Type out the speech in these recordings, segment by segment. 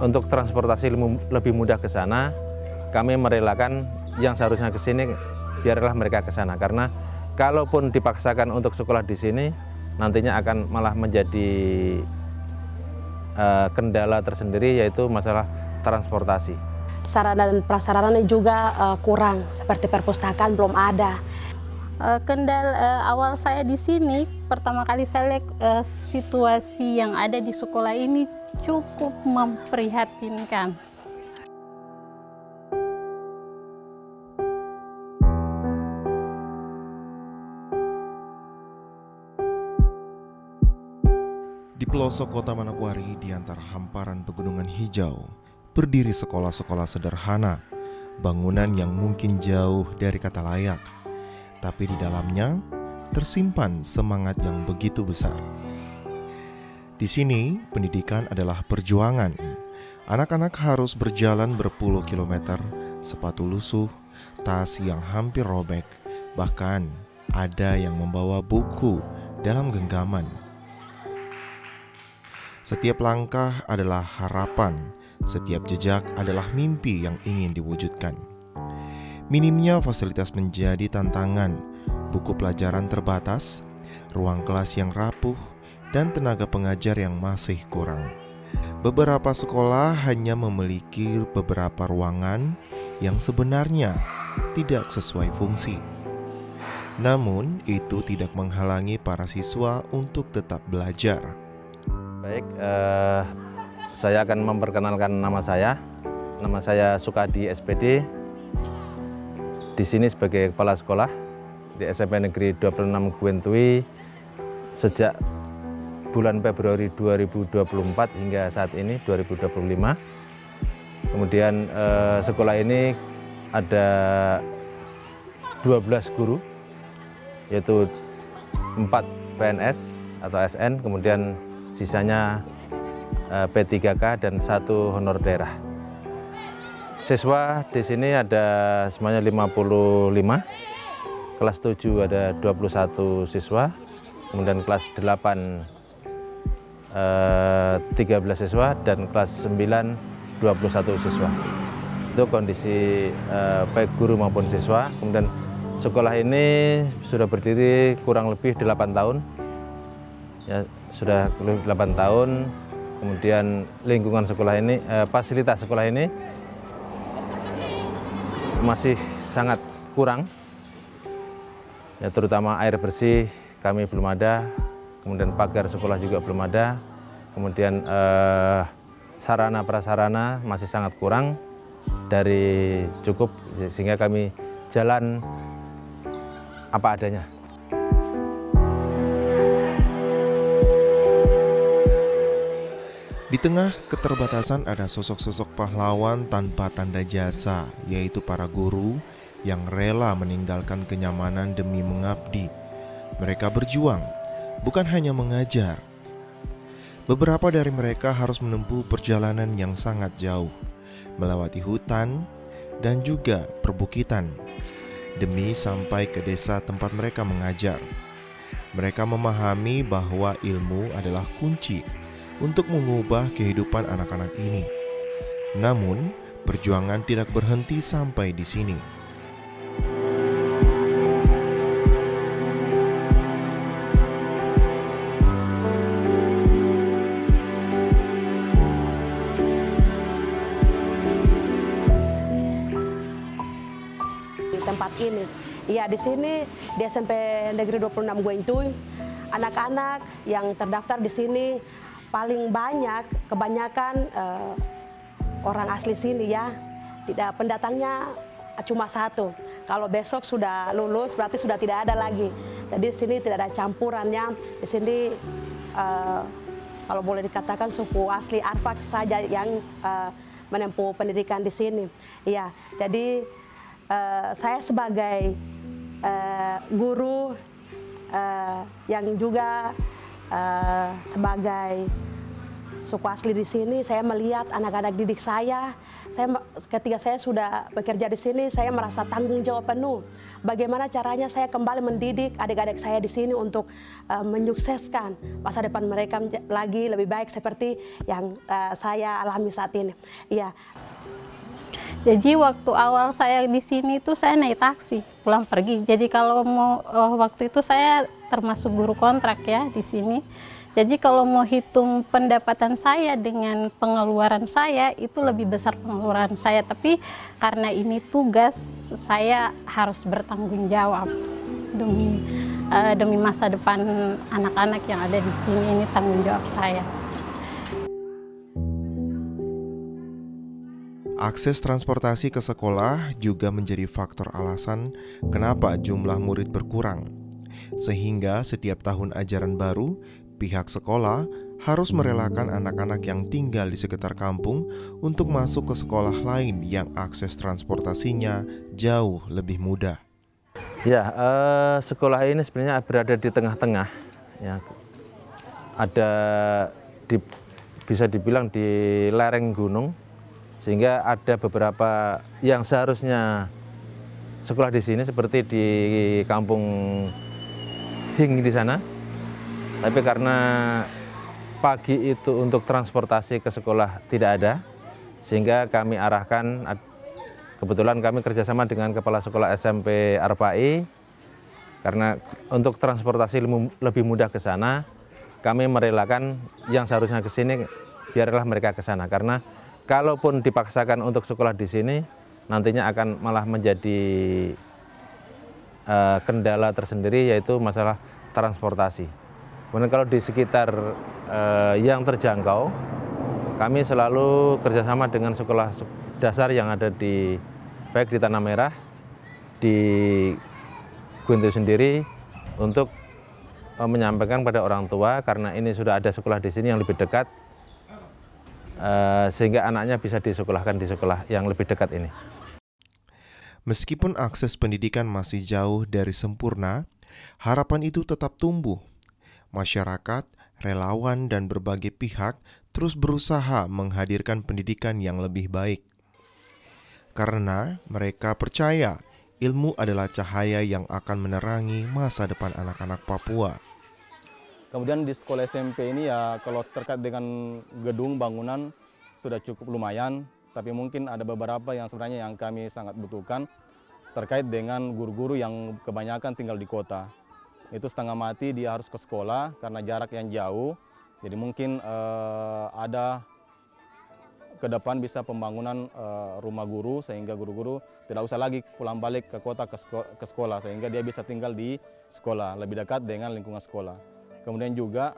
untuk transportasi lebih mudah ke sana, kami merelakan yang seharusnya ke sini, biarlah mereka ke sana. Karena kalaupun dipaksakan untuk sekolah di sini, nantinya akan malah menjadi kendala tersendiri, yaitu masalah transportasi. Sarana dan prasarana juga kurang, seperti perpustakaan belum ada. Kendala awal saya di sini, pertama kali saya lihat situasi yang ada di sekolah ini cukup memprihatinkan. Di pelosok kota Manokwari, di antara hamparan pegunungan hijau, berdiri sekolah-sekolah sederhana, bangunan yang mungkin jauh dari kata layak. Tapi di dalamnya tersimpan semangat yang begitu besar. Di sini, pendidikan adalah perjuangan. Anak-anak harus berjalan berpuluh kilometer, sepatu lusuh, tas yang hampir robek, bahkan ada yang membawa buku dalam genggaman. Setiap langkah adalah harapan, setiap jejak adalah mimpi yang ingin diwujudkan. Minimnya fasilitas menjadi tantangan, buku pelajaran terbatas, ruang kelas yang rapuh, dan tenaga pengajar yang masih kurang. Beberapa sekolah hanya memiliki beberapa ruangan yang sebenarnya tidak sesuai fungsi. Namun, itu tidak menghalangi para siswa untuk tetap belajar. Baik, saya akan memperkenalkan nama saya. Nama saya Sukadi SPD. Di sini sebagai kepala sekolah di SMP Negeri 26 Gwentui sejak bulan Februari 2024 hingga saat ini 2025. Kemudian sekolah ini ada 12 guru, yaitu 4 PNS atau SN, kemudian sisanya P3K dan 1 honor daerah. Siswa di sini ada semuanya 55, kelas 7 ada 21 siswa, kemudian kelas 8 13 siswa, dan kelas 9 21 siswa. Itu kondisi baik guru maupun siswa. Kemudian sekolah ini sudah berdiri kurang lebih 8 tahun. Ya, sudah 8 tahun. Kemudian lingkungan sekolah ini, fasilitas sekolah ini masih sangat kurang, ya, terutama air bersih kami belum ada, kemudian pagar sekolah juga belum ada, kemudian sarana prasarana masih sangat kurang dari cukup, sehingga kami jalan apa adanya. Di tengah keterbatasan ada sosok-sosok pahlawan tanpa tanda jasa, yaitu para guru yang rela meninggalkan kenyamanan demi mengabdi. Mereka berjuang, bukan hanya mengajar. Beberapa dari mereka harus menempuh perjalanan yang sangat jauh, melewati hutan dan juga perbukitan, demi sampai ke desa tempat mereka mengajar. Mereka memahami bahwa ilmu adalah kunci untuk mengubah kehidupan anak-anak ini. Namun, perjuangan tidak berhenti sampai di sini. Di tempat ini, ya di sini di SMP Negeri 26 Gwentui, anak-anak yang terdaftar di sini paling banyak, kebanyakan orang asli sini ya. Tidak, pendatangnya cuma 1. Kalau besok sudah lulus berarti sudah tidak ada lagi. Jadi di sini tidak ada campurannya. Di sini kalau boleh dikatakan suku asli Arfak saja yang menempuh pendidikan di sini. Ya, jadi saya sebagai guru yang juga sebagai suku asli di sini, saya melihat anak-anak didik saya ketika saya sudah bekerja di sini, saya merasa tanggung jawab penuh bagaimana caranya saya kembali mendidik adik-adik saya di sini untuk menyukseskan masa depan mereka lagi lebih baik seperti yang saya alami saat ini. Iya. Jadi waktu awal saya di sini tuh saya naik taksi pulang pergi. Jadi kalau mau waktu itu saya termasuk guru kontrak ya di sini. Jadi kalau mau hitung pendapatan saya dengan pengeluaran saya itu lebih besar pengeluaran saya. Tapi karena ini tugas saya harus bertanggung jawab demi masa depan anak-anak yang ada di sini. Ini tanggung jawab saya. Akses transportasi ke sekolah juga menjadi faktor alasan kenapa jumlah murid berkurang. Sehingga setiap tahun ajaran baru, pihak sekolah harus merelakan anak-anak yang tinggal di sekitar kampung untuk masuk ke sekolah lain yang akses transportasinya jauh lebih mudah. Ya, sekolah ini sebenarnya berada di tengah-tengah. Ya, ada bisa dibilang di lereng gunung, sehingga ada beberapa yang seharusnya sekolah di sini seperti di kampung Hing di sana. Tapi karena pagi itu untuk transportasi ke sekolah tidak ada, sehingga kami arahkan, kebetulan kami kerjasama dengan Kepala Sekolah SMP Arpai, karena untuk transportasi lebih mudah ke sana, kami merelakan yang seharusnya ke sini, biarlah mereka ke sana. Karena kalaupun dipaksakan untuk sekolah di sini, nantinya akan malah menjadi kendala tersendiri, yaitu masalah transportasi. Kemudian kalau di sekitar yang terjangkau, kami selalu kerjasama dengan sekolah dasar yang ada baik di Tanah Merah, di Guntur sendiri, untuk menyampaikan pada orang tua, karena ini sudah ada sekolah di sini yang lebih dekat, sehingga anaknya bisa disekolahkan di sekolah yang lebih dekat ini. Meskipun akses pendidikan masih jauh dari sempurna, harapan itu tetap tumbuh. Masyarakat, relawan, dan berbagai pihak terus berusaha menghadirkan pendidikan yang lebih baik. Karena mereka percaya ilmu adalah cahaya yang akan menerangi masa depan anak-anak Papua. Kemudian di sekolah SMP ini ya kalau terkait dengan gedung bangunan sudah cukup lumayan, tapi mungkin ada beberapa yang sebenarnya yang kami sangat butuhkan terkait dengan guru-guru yang kebanyakan tinggal di kota. Itu setengah mati dia harus ke sekolah karena jarak yang jauh. Jadi mungkin ada ke depan bisa pembangunan rumah guru sehingga guru-guru tidak usah lagi pulang balik ke kota ke sekolah, sehingga dia bisa tinggal di sekolah lebih dekat dengan lingkungan sekolah. Kemudian juga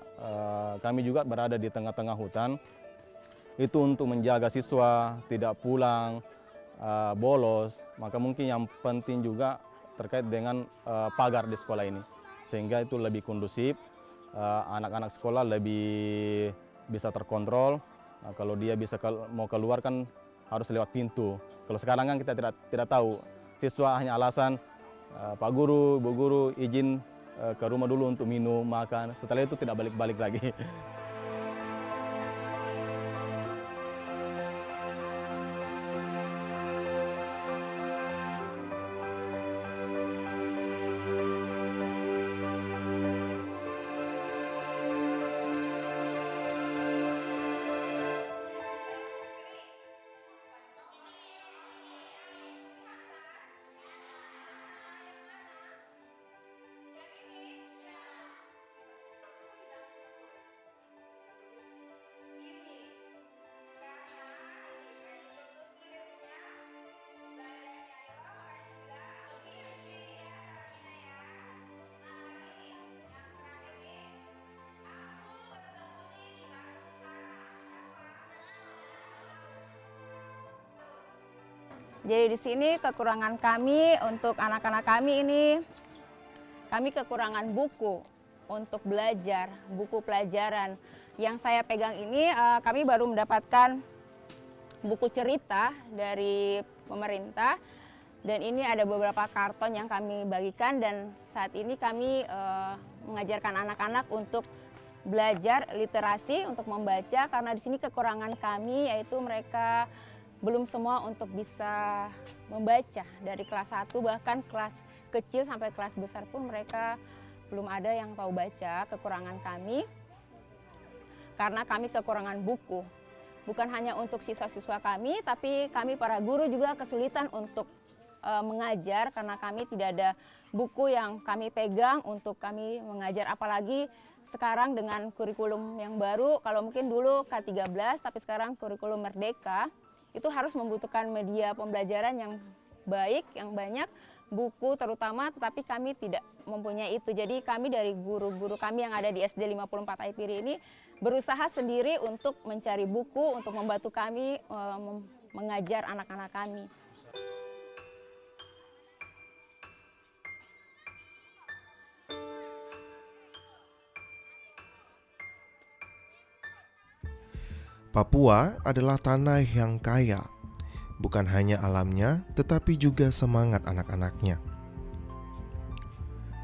kami juga berada di tengah-tengah hutan, itu untuk menjaga siswa tidak pulang bolos. Maka mungkin yang penting juga terkait dengan pagar di sekolah ini, sehingga itu lebih kondusif, anak-anak sekolah lebih bisa terkontrol. Nah, kalau dia bisa mau keluar kan harus lewat pintu. Kalau sekarang kan kita tidak tahu, siswa hanya alasan Pak Guru, Bu Guru izin ke rumah dulu untuk minum, makan, setelah itu tidak balik-balik lagi. Jadi di sini kekurangan kami untuk anak-anak kami ini, kami kekurangan buku untuk belajar, buku pelajaran. Yang saya pegang ini kami baru mendapatkan buku cerita dari pemerintah, dan ini ada beberapa karton yang kami bagikan, dan saat ini kami mengajarkan anak-anak untuk belajar literasi, untuk membaca, karena di sini kekurangan kami yaitu mereka belum semua untuk bisa membaca dari kelas 1 bahkan kelas kecil sampai kelas besar pun mereka belum ada yang tahu baca. Kekurangan kami karena kami kekurangan buku. Bukan hanya untuk siswa-siswa kami, tapi kami para guru juga kesulitan untuk mengajar karena kami tidak ada buku yang kami pegang untuk kami mengajar. Apalagi sekarang dengan kurikulum yang baru, kalau mungkin dulu K13, tapi sekarang kurikulum Merdeka, itu harus membutuhkan media pembelajaran yang baik, yang banyak, buku terutama, tetapi kami tidak mempunyai itu. Jadi kami dari guru-guru kami yang ada di SD 54 Aipiri ini berusaha sendiri untuk mencari buku untuk membantu kami mengajar anak-anak kami. Papua adalah tanah yang kaya, bukan hanya alamnya, tetapi juga semangat anak-anaknya.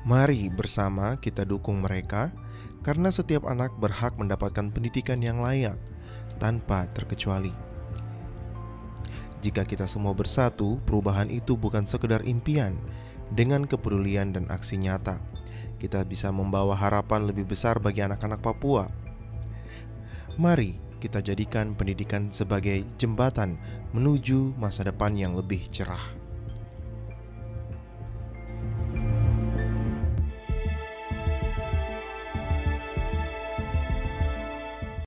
Mari bersama kita dukung mereka, karena setiap anak berhak mendapatkan pendidikan yang layak, tanpa terkecuali. Jika kita semua bersatu, perubahan itu bukan sekedar impian. Dengan kepedulian dan aksi nyata, kita bisa membawa harapan lebih besar bagi anak-anak Papua. Mari kita jadikan pendidikan sebagai jembatan menuju masa depan yang lebih cerah.